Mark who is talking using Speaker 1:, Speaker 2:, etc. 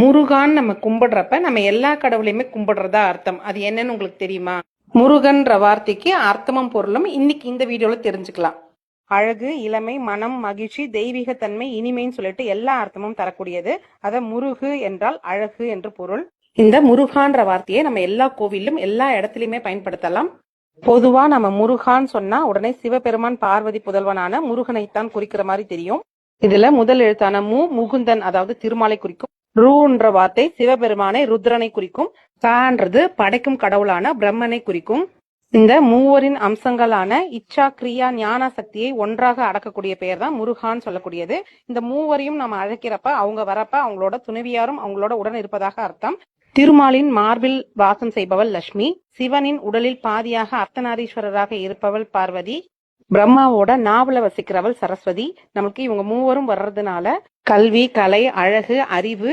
Speaker 1: முருகான் நம்ம கும்பிடுறப்ப நம்ம எல்லா கடவுளையுமே கும்பிடுறதா அர்த்தம். அது என்னன்னு உங்களுக்கு தெரியுமா? முருகன்ற வார்த்தைக்கு அர்த்தமும் பொருளும் இன்னைக்கு இந்த வீடியோல தெரிஞ்சுக்கலாம். அழகு, இளமை, மனம், மகிழ்ச்சி, தெய்வீக தன்மை, இனிமைன்னு சொல்லிட்டு எல்லா அர்த்தமும் தரக்கூடியது. அத முருகு என்றால் அழகு என்று பொருள். இந்த முருகான்ற வார்த்தையை நம்ம எல்லா கோவிலும் எல்லா இடத்துலயுமே பயன்படுத்தலாம். பொதுவா நம்ம முருகான் சொன்னா உடனே சிவபெருமான் பார்வதி புதல்வனான முருகனைத்தான் குறிக்கிற மாதிரி தெரியும். இதுல முதல் எழுத்தான முகுந்தன் அதாவது திருமாலை குறிக்கும். ரூன்ற வார்த்தை சிவபெருமானை ருத்ரனை குறிக்கும். கான்றது படைக்கும் கடவுளான பிரம்மனை குறிக்கும். இந்த மூவரின் அம்சங்களான இச்சா, கிரியா, ஞான சக்தியை ஒன்றாக அடக்கக்கூடிய பெயர் தான் முருகான் சொல்லக்கூடியது. இந்த மூவரையும் நம்ம அழைக்கிறப்ப அவங்க வரப்ப அவங்களோட துணைவியாரும் அவங்களோட உடன் இருப்பதாக அர்த்தம். திருமாலின் மார்பில் வாசம் செய்பவள் லட்சுமி, சிவனின் உடலில் பாதியாக அர்த்தநாரீஸ்வரராக இருப்பவள் பார்வதி, பிரம்மாவோட நாவல வசிக்கிறவள் சரஸ்வதி. நமக்கு இவங்க மூவரும் வர்றதுனால கல்வி, கலை, அழகு, அறிவு,